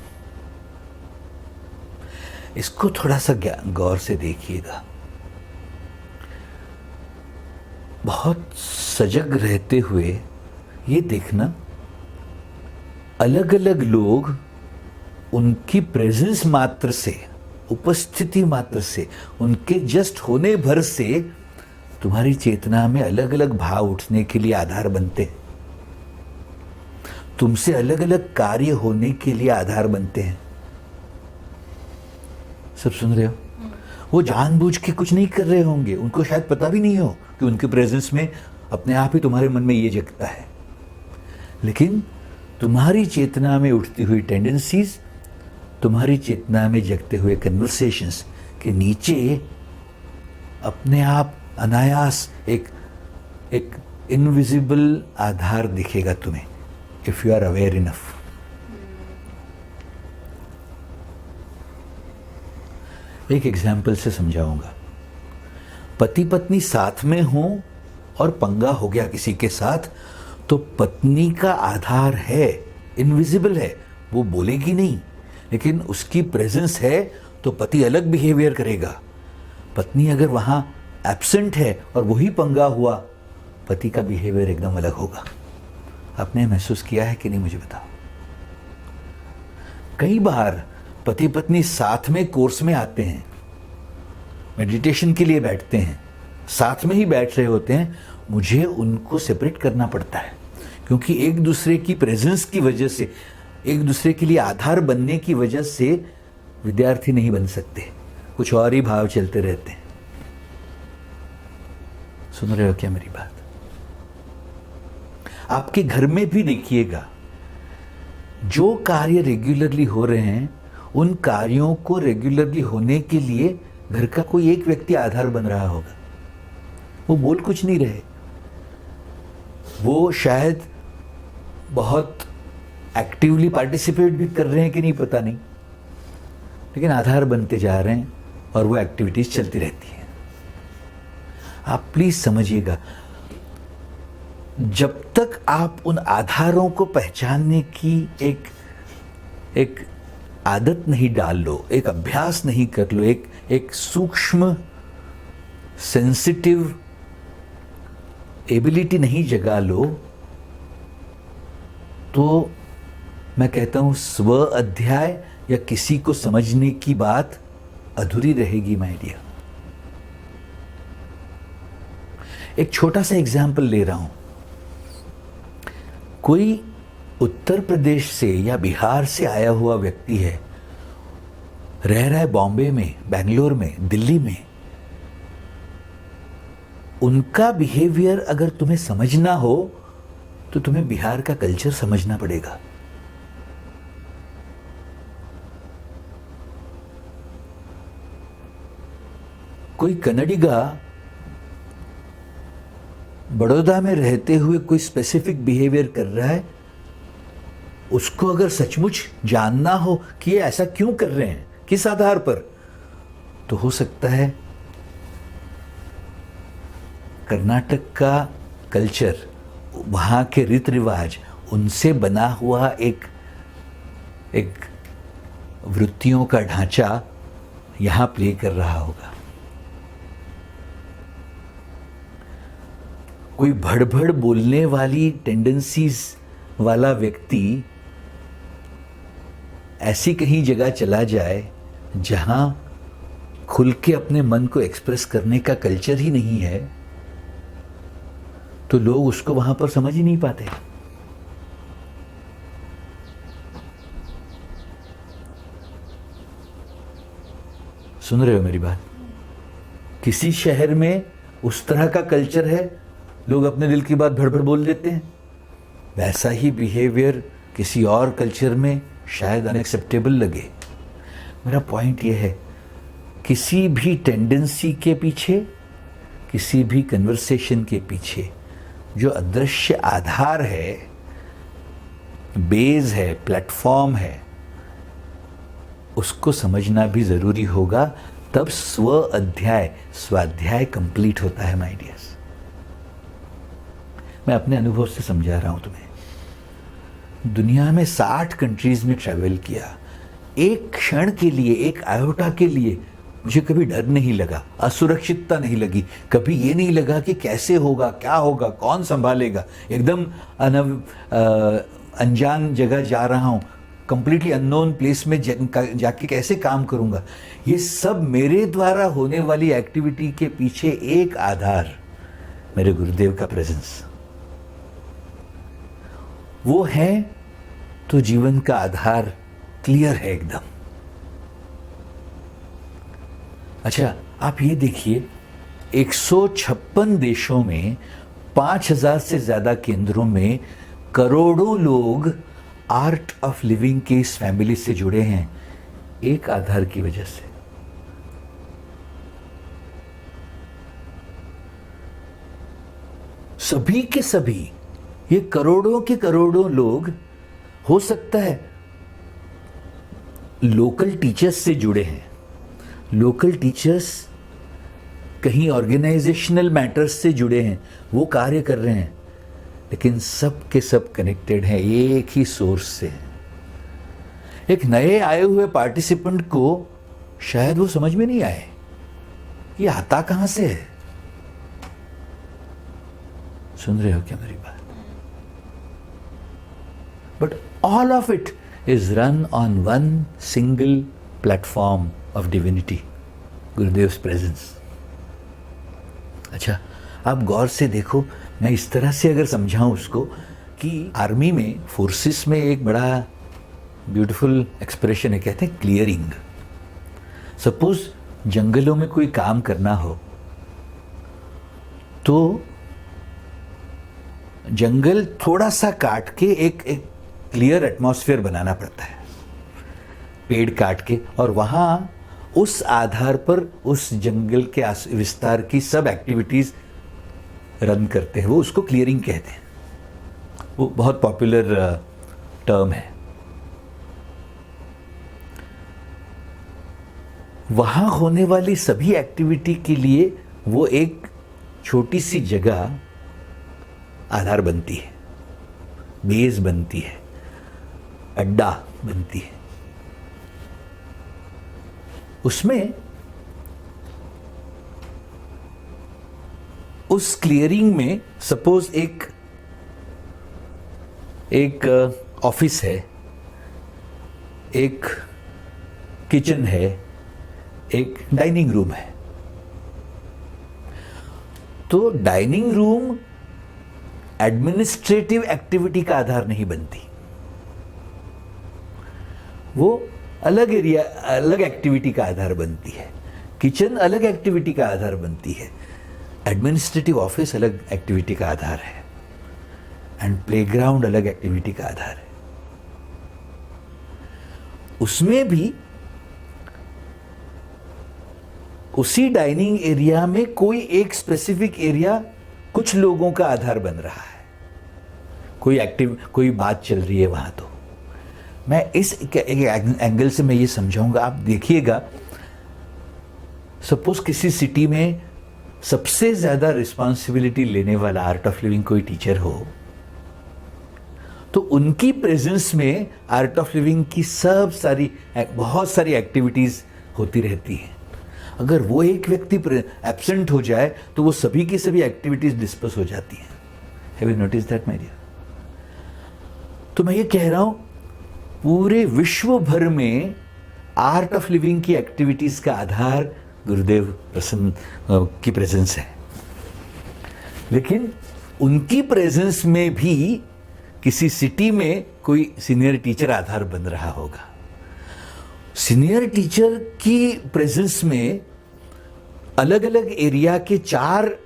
इसको थोड़ा सा गौर से देखिएगा। बहुत सजग रहते हुए ये देखना, अलग अलग लोग उनकी प्रेजेंस मात्र से, उपस्थिति मात्र से, उनके जस्ट होने भर से तुम्हारी चेतना में अलग अलग भाव उठने के लिए आधार बनते हैं। तुमसे अलग अलग कार्य होने के लिए आधार बनते हैं। सब सुन रहे हो? वो जानबूझ के कुछ नहीं कर रहे होंगे, उनको शायद पता भी नहीं हो कि उनके प्रेजेंस में अपने आप ही तुम्हारे मन में ये जगता है। लेकिन तुम्हारी चेतना में उठती हुई टेंडेंसीज, तुम्हारी चेतना में जगते हुए कन्वर्सेशंस के नीचे अपने आप अनायास एक इनविजिबल आधार दिखेगा तुम्हें, if you are aware enough. एक एग्जाम्पल से समझाऊंगा। पति पत्नी साथ में हो और पंगा हो गया किसी के साथ, तो पत्नी का आधार है, इनविजिबल है, वो बोलेगी नहीं, लेकिन उसकी प्रेजेंस है तो पति अलग बिहेवियर करेगा। पत्नी अगर वहां एब्सेंट है और वही पंगा हुआ, पति का बिहेवियर एकदम अलग होगा। आपने महसूस किया है कि नहीं, मुझे बताओ। कई बार पति पत्नी साथ में कोर्स में आते हैं, मेडिटेशन के लिए बैठते हैं, साथ में ही बैठ रहे होते हैं, मुझे उनको सेपरेट करना पड़ता है, क्योंकि एक दूसरे की प्रेजेंस की वजह से, एक दूसरे के लिए आधार बनने की वजह से विद्यार्थी नहीं बन सकते, कुछ और ही भाव चलते रहते हैं। सुन रहे हो क्या मेरी बात? आपके घर में भी देखिएगा, जो कार्य रेगुलरली हो रहे हैं, उन कार्यों को रेगुलरली होने के लिए घर का कोई एक व्यक्ति आधार बन रहा होगा। वो बोल कुछ नहीं रहे, वो शायद बहुत एक्टिवली पार्टिसिपेट भी कर रहे हैं कि नहीं पता नहीं, लेकिन आधार बनते जा रहे हैं और वो एक्टिविटीज चलती रहती हैं। आप प्लीज समझिएगा, जब तक आप उन आधारों को पहचानने की एक आदत नहीं डाल लो, एक अभ्यास नहीं कर लो, एक सूक्ष्म सेंसिटिव एबिलिटी नहीं जगा लो, तो मैं कहता हूं स्व अध्याय या किसी को समझने की बात अधूरी रहेगी माय डियर। एक छोटा सा एग्जाम्पल ले रहा हूं। कोई उत्तर प्रदेश से या बिहार से आया हुआ व्यक्ति है, रह रहा है बॉम्बे में, बेंगलोर में, दिल्ली में। उनका बिहेवियर अगर तुम्हें समझना हो तो तुम्हें बिहार का कल्चर समझना पड़ेगा। कोई कन्नडिगा बड़ौदा में रहते हुए कोई स्पेसिफिक बिहेवियर कर रहा है, उसको अगर सचमुच जानना हो कि ये ऐसा क्यों कर रहे हैं, किस आधार पर, तो हो सकता है कर्नाटक का कल्चर, वहाँ के रीति रिवाज, उनसे बना हुआ एक वृत्तियों का ढांचा यहाँ प्ले कर रहा होगा। कोई भड़बड़ बोलने वाली टेंडेंसीज वाला व्यक्ति ऐसी कहीं जगह चला जाए जहां खुल के अपने मन को एक्सप्रेस करने का कल्चर ही नहीं है, तो लोग उसको वहां पर समझ ही नहीं पाते। सुन रहे हो मेरी बात? किसी शहर में उस तरह का कल्चर है, लोग अपने दिल की बात भड़ भड़ बोल देते हैं। वैसा ही बिहेवियर किसी और कल्चर में शायद अनएक्सेप्टेबल लगे। मेरा पॉइंट ये है, किसी भी टेंडेंसी के पीछे, किसी भी कन्वर्सेशन के पीछे जो अदृश्य आधार है, बेस है, प्लेटफॉर्म है, उसको समझना भी जरूरी होगा। तब स्वाध्याय कंप्लीट होता है माय डियर्स। मैं अपने अनुभव से समझा रहा हूं तुम्हें। दुनिया में 60 कंट्रीज में ट्रैवल किया, एक क्षण के लिए, एक आयोटा के लिए मुझे कभी डर नहीं लगा, असुरक्षितता नहीं लगी, कभी ये नहीं लगा कि कैसे होगा, क्या होगा, कौन संभालेगा। एकदम अनजान जगह जा रहा हूं, कंप्लीटली अननोन प्लेस में जाके कैसे काम करूंगा। ये सब मेरे द्वारा होने वाली एक्टिविटी के पीछे एक आधार, मेरे गुरुदेव का प्रेजेंस, वो है तो जीवन का आधार क्लियर है एकदम। अच्छा, आप ये देखिए, 156 देशों में 5000 से ज्यादा केंद्रों में करोड़ों लोग आर्ट ऑफ लिविंग के इस फैमिली से जुड़े हैं, एक आधार की वजह से। सभी के सभी, ये करोड़ों के करोड़ों लोग, हो सकता है लोकल टीचर्स से जुड़े हैं, लोकल टीचर्स कहीं ऑर्गेनाइजेशनल मैटर्स से जुड़े हैं, वो कार्य कर रहे हैं, लेकिन सब के सब कनेक्टेड हैं एक ही सोर्स से। एक नए आए हुए पार्टिसिपेंट को शायद वो समझ में नहीं आए ये आता कहां से है। सुन रहे हो क्या मेरी बात? But all of it is run on one single platform of divinity, Gurudev presence। अच्छा, आप गौर से देखो, मैं इस तरह से अगर समझाऊं उसको कि आर्मी में, फोर्सेस में एक बड़ा ब्यूटीफुल एक्सप्रेशन है, कहते हैं क्लियरिंग। सपोज जंगलों में कोई काम करना हो तो जंगल थोड़ा सा काट के एक क्लियर एटमॉस्फेयर बनाना पड़ता है, पेड़ काट के, और वहां उस आधार पर उस जंगल के विस्तार की सब एक्टिविटीज रन करते हैं, वो उसको क्लियरिंग कहते हैं। वो बहुत पॉपुलर टर्म है। वहां होने वाली सभी एक्टिविटी के लिए वो एक छोटी सी जगह आधार बनती है, बेस बनती है, अड्डा बनती है। उसमें उस क्लियरिंग में सपोज एक ऑफिस है, एक किचन है, एक डाइनिंग रूम है। तो डाइनिंग रूम एडमिनिस्ट्रेटिव एक्टिविटी का आधार नहीं बनती, वो अलग एरिया, अलग एक्टिविटी का आधार बनती है। किचन अलग एक्टिविटी का आधार बनती है, एडमिनिस्ट्रेटिव ऑफिस अलग एक्टिविटी का आधार है, एंड प्लेग्राउंड अलग एक्टिविटी का आधार है। उसमें भी उसी डाइनिंग एरिया में कोई एक स्पेसिफिक एरिया कुछ लोगों का आधार बन रहा है, कोई बात चल रही है वहां। तो मैं इस एंगल से मैं ये समझाऊंगा, आप देखिएगा, सपोज किसी सिटी में सबसे ज्यादा रिस्पॉन्सिबिलिटी लेने वाला आर्ट ऑफ लिविंग कोई टीचर हो, तो उनकी प्रेजेंस में आर्ट ऑफ लिविंग की बहुत सारी एक्टिविटीज होती रहती हैं। अगर वो एक व्यक्ति एब्सेंट हो जाए तो वो सभी की सभी एक्टिविटीज डिस्पर्स हो जाती हैं। Have you notice that my dear? तो मैं ये कह रहा हूं, पूरे विश्व भर में आर्ट ऑफ लिविंग की एक्टिविटीज का आधार गुरुदेव प्रसन्न की प्रेजेंस है, लेकिन उनकी प्रेजेंस में भी किसी सिटी में कोई सीनियर टीचर आधार बन रहा होगा। सीनियर टीचर की प्रेजेंस में अलग अलग एरिया के 4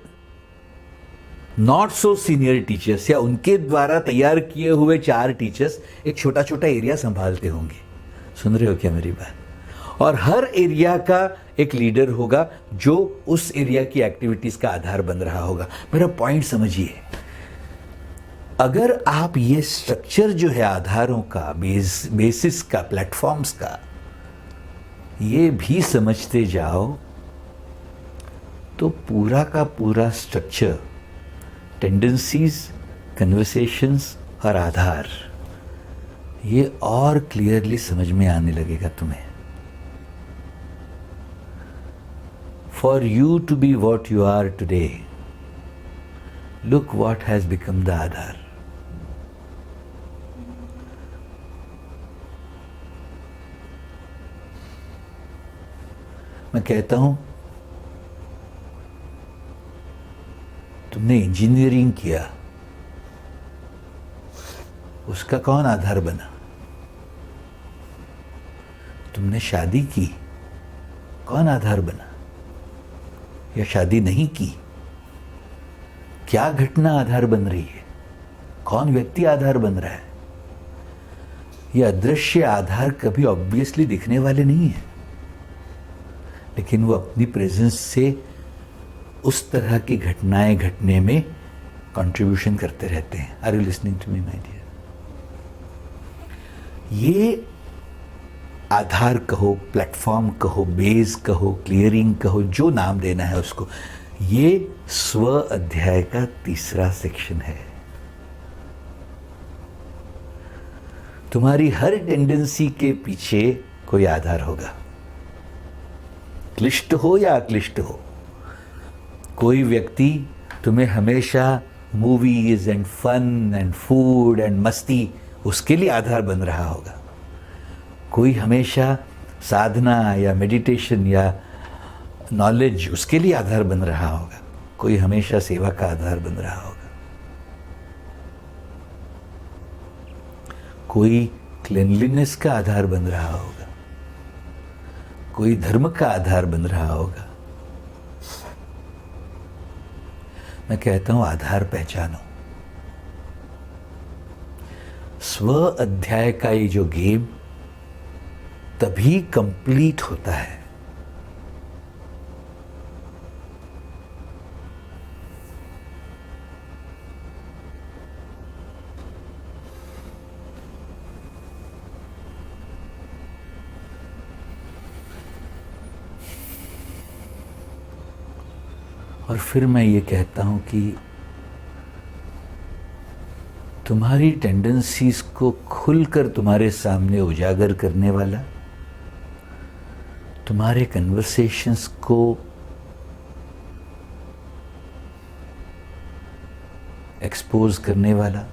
नॉट सो सीनियर टीचर्स या उनके द्वारा तैयार किए हुए 4 टीचर्स एक छोटा छोटा एरिया संभालते होंगे। सुन रहे हो क्या मेरी बात? और हर एरिया का एक लीडर होगा जो उस एरिया की एक्टिविटीज का आधार बन रहा होगा। मेरा पॉइंट समझिए, अगर आप ये स्ट्रक्चर जो है आधारों का, बेसिस का, प्लेटफॉर्म्स का, ये भी समझते जाओ तो पूरा का पूरा स्ट्रक्चर, टेंडेंसीज, कन्वर्सेशंस और आधार, ये और क्लियरली समझ में आने लगेगा तुम्हें। For you to be what you are today, look what has become the aadhaar. मैं कहता हूं, तुमने इंजीनियरिंग किया, उसका कौन आधार बना? तुमने शादी की, कौन आधार बना? या शादी नहीं की, क्या घटना आधार बन रही है? कौन व्यक्ति आधार बन रहा है? ये अदृश्य आधार कभी ऑब्वियसली दिखने वाले नहीं है, लेकिन वो अपनी प्रेजेंस से उस तरह की घटनाएं घटने में कंट्रीब्यूशन करते रहते हैं। Are you listening to me my dear? ये आधार कहो, प्लेटफॉर्म कहो, बेस कहो, क्लियरिंग कहो, जो नाम देना है उसको, ये स्व अध्याय का 3रा सेक्शन है। तुम्हारी हर टेंडेंसी के पीछे कोई आधार होगा, क्लिष्ट हो या अक्लिष्ट हो। कोई व्यक्ति तुम्हें हमेशा movies and fun and food and मस्ती, उसके लिए आधार बन रहा होगा। कोई हमेशा साधना या मेडिटेशन या नॉलेज, उसके लिए आधार बन रहा होगा। कोई हमेशा सेवा का आधार बन रहा होगा। कोई क्लीनलीनेस का आधार बन रहा होगा। कोई धर्म का आधार बन रहा होगा। मैं कहता हूं, आधार पहचानो। स्व अध्याय का ये जो गेम तभी कंप्लीट होता है और फिर मैं ये कहता हूं कि तुम्हारी टेंडेंसीज को खुलकर तुम्हारे सामने उजागर करने वाला, तुम्हारे कन्वर्सेशंस को एक्सपोज करने वाला,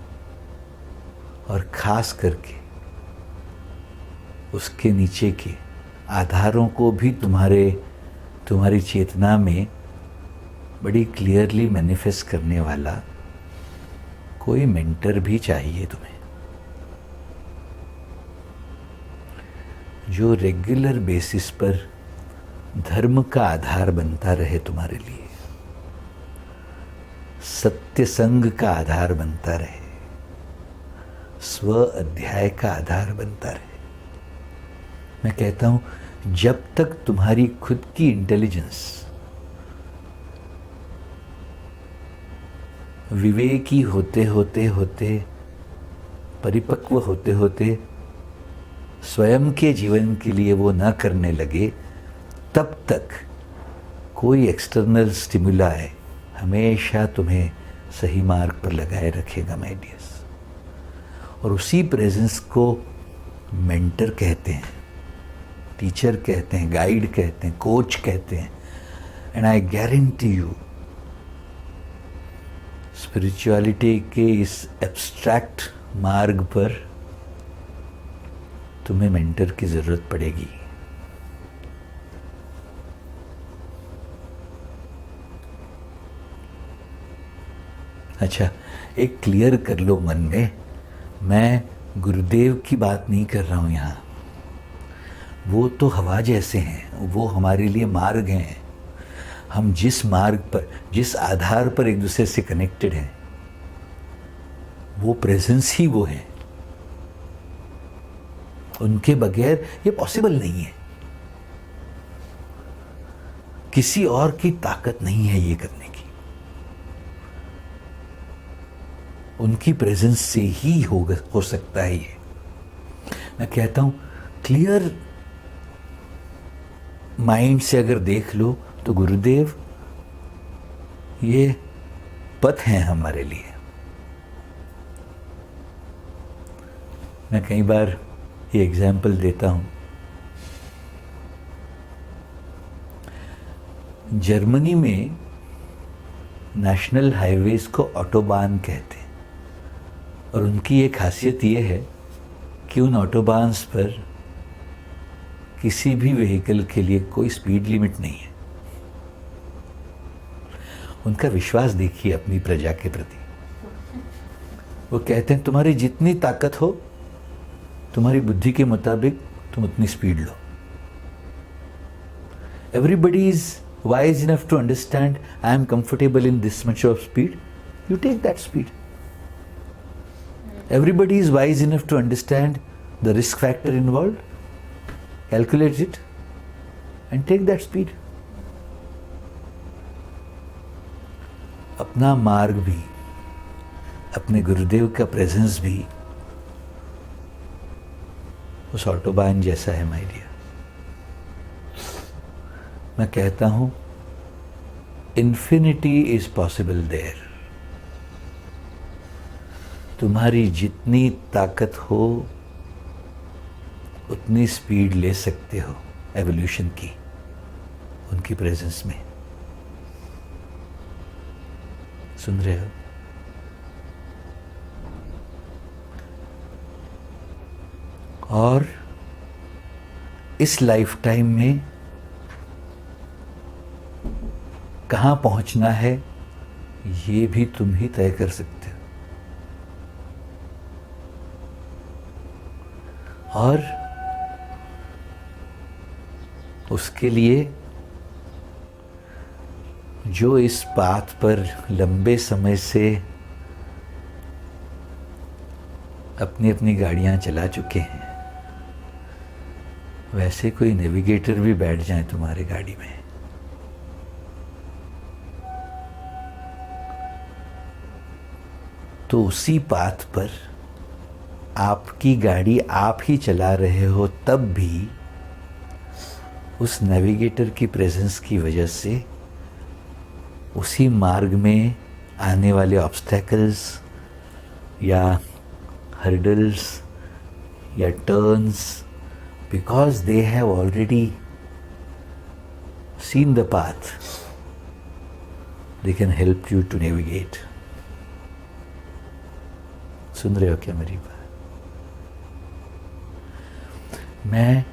और खास करके उसके नीचे के आधारों को भी तुम्हारी चेतना में बड़ी क्लियरली मैनिफेस्ट करने वाला कोई मेंटर भी चाहिए तुम्हें, जो रेगुलर बेसिस पर धर्म का आधार बनता रहे तुम्हारे लिए, सत्य संग का आधार बनता रहे, स्व अध्याय का आधार बनता रहे। मैं कहता हूं, जब तक तुम्हारी खुद की इंटेलिजेंस विवेकी होते होते परिपक्व होते होते स्वयं के जीवन के लिए वो न करने लगे, तब तक कोई एक्सटर्नल स्टिमुलाई हमेशा तुम्हें सही मार्ग पर लगाए रखेगा माय डियर्स। और उसी प्रेजेंस को मेंटर कहते हैं, टीचर कहते हैं, गाइड कहते हैं, कोच कहते हैं। And I guarantee you, spirituality के इस एब्स्ट्रैक्ट मार्ग पर तुम्हें मेंटर की जरूरत पड़ेगी। अच्छा, एक क्लियर कर लो मन में, मैं गुरुदेव की बात नहीं कर रहा हूं यहां। वो तो हवा जैसे हैं, वो हमारे लिए मार्ग हैं। हम जिस मार्ग पर, जिस आधार पर एक दूसरे से कनेक्टेड हैं, वो प्रेजेंस ही वो है। उनके बगैर ये पॉसिबल नहीं है। किसी और की ताकत नहीं है ये करने की। उनकी प्रेजेंस से ही हो सकता है ये। मैं कहता हूं क्लियर माइंड से अगर देख लो तो गुरुदेव ये पथ हैं हमारे लिए। मैं कई बार ये एग्जाम्पल देता हूं। जर्मनी में नेशनल हाईवेज को ऑटोबान कहते हैं, और उनकी एक खासियत ये है कि उन ऑटोबान्स पर किसी भी व्हीकल के लिए कोई स्पीड लिमिट नहीं है। उनका विश्वास देखिए अपनी प्रजा के प्रति। वो कहते हैं तुम्हारी जितनी ताकत हो, तुम्हारी बुद्धि के मुताबिक तुम उतनी speed low. Everybody is wise enough to understand I am comfortable in this much of speed. You take that speed. Everybody is wise enough to understand the risk factor involved. Calculate it and take that speed. अपना मार्ग भी, अपने गुरुदेव का प्रेजेंस भी उस ऑटोबान जैसा है माय डियर। मैं कहता हूं इन्फिनिटी इज पॉसिबल देयर। तुम्हारी जितनी ताकत हो उतनी स्पीड ले सकते हो एवोल्यूशन की, उनकी प्रेजेंस में। सुन रहे हो? और इस लाइफ टाइम में कहाँ पहुंचना है ये भी तुम ही तय कर सकते हो। और उसके लिए जो इस पाथ पर लंबे समय से अपनी अपनी गाड़ियां चला चुके हैं, वैसे कोई नेविगेटर भी बैठ जाए तुम्हारी गाड़ी में, तो उसी पाथ पर आपकी गाड़ी आप ही चला रहे हो, तब भी उस नेविगेटर की प्रेजेंस की वजह से उसी मार्ग में आने वाले ऑब्स्टेकल्स या हर्डल्स या turns, because they have already seen the path, they can help you to navigate. सुन रहे हो क्या मेरी बात? मैं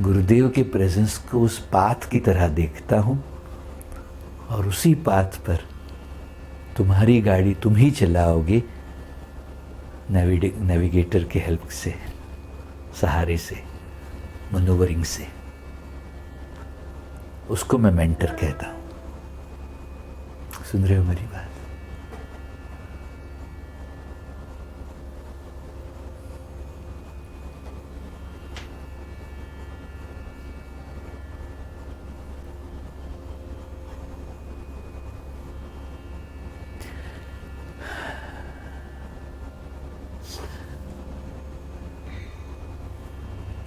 गुरुदेव के प्रेजेंस को उस पाथ की तरह देखता हूं, और उसी पाथ पर तुम्हारी गाड़ी तुम ही चलाओगे नेविगेटर के हेल्प से, सहारे से, मनोवरिंग से। उसको मैं मेंटर कहता हूं। सुन रहे हो मेरी बात?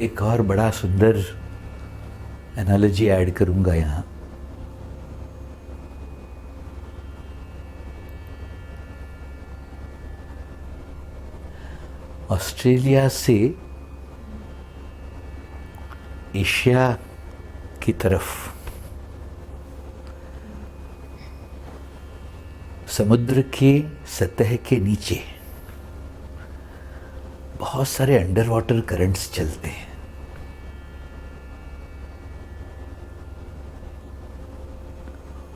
एक और बड़ा सुंदर एनालॉजी ऐड करूंगा यहाँ। ऑस्ट्रेलिया से एशिया की तरफ समुद्र के सतह के नीचे बहुत सारे अंडर वाटर करंट्स चलते हैं।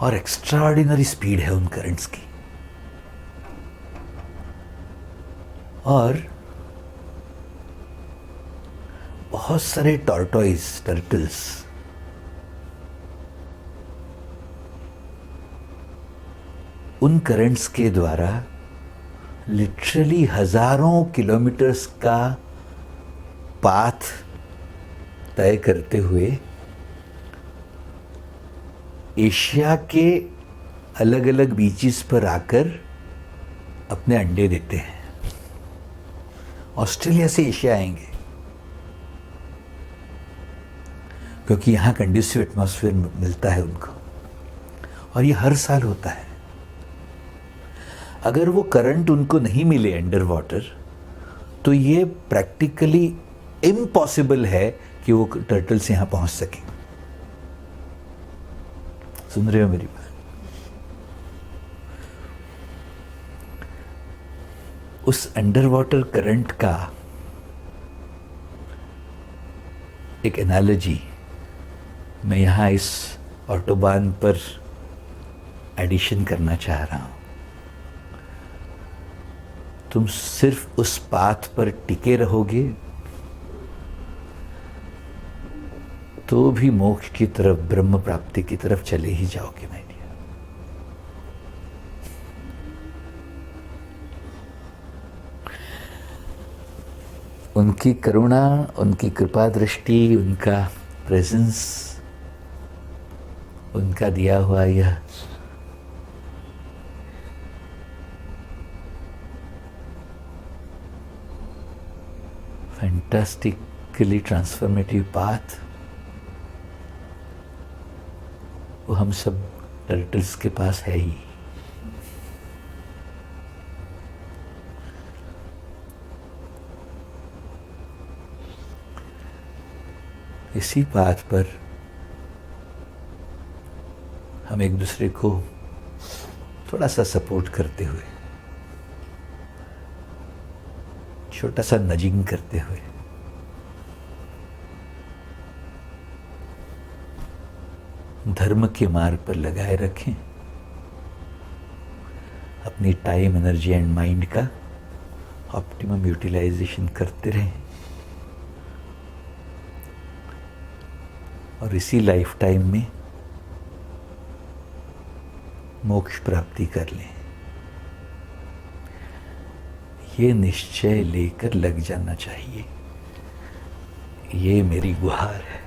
और एक्स्ट्राऑर्डिनरी स्पीड है उन करंट्स की। और बहुत सारे टर्टल्स उन करंट्स के द्वारा लिटरली हजारों किलोमीटर्स का पाथ तय करते हुए एशिया के अलग अलग बीचेस पर आकर अपने अंडे देते हैं। ऑस्ट्रेलिया से एशिया आएंगे क्योंकि यहाँ कंड्यूसिव एटमॉस्फेयर मिलता है उनको, और ये हर साल होता है। अगर वो करंट उनको नहीं मिले अंडर वाटर, तो ये प्रैक्टिकली इम्पॉसिबल है कि वो टर्टल्स यहाँ पहुँच सकें। सुन रहे हो मेरी बात? उस अंडर वाटर करंट का एक एनालॉजी मैं यहाँ इस ऑटोबान पर एडिशन करना चाह रहा हूँ। तुम सिर्फ उस पाथ पर टिके रहोगे तो भी मोक्ष की तरफ, ब्रह्म प्राप्ति की तरफ चले ही जाओगे मैं। उनकी करुणा, उनकी कृपा दृष्टि, उनका प्रेजेंस, उनका दिया हुआ यह फैंटास्टिकली ट्रांसफॉर्मेटिव पाथ, वो हम सब टर्टल्स के पास है ही। इसी पाथ पर हम एक दूसरे को थोड़ा सा सपोर्ट करते हुए, छोटा सा नजिंग करते हुए धर्म के मार्ग पर लगाए रखें। अपनी टाइम, एनर्जी एंड माइंड का ऑप्टिमम यूटिलाइजेशन करते रहें और इसी लाइफ टाइम में मोक्ष प्राप्ति कर लें। ये निश्चय लेकर लग जाना चाहिए। ये मेरी गुहार है।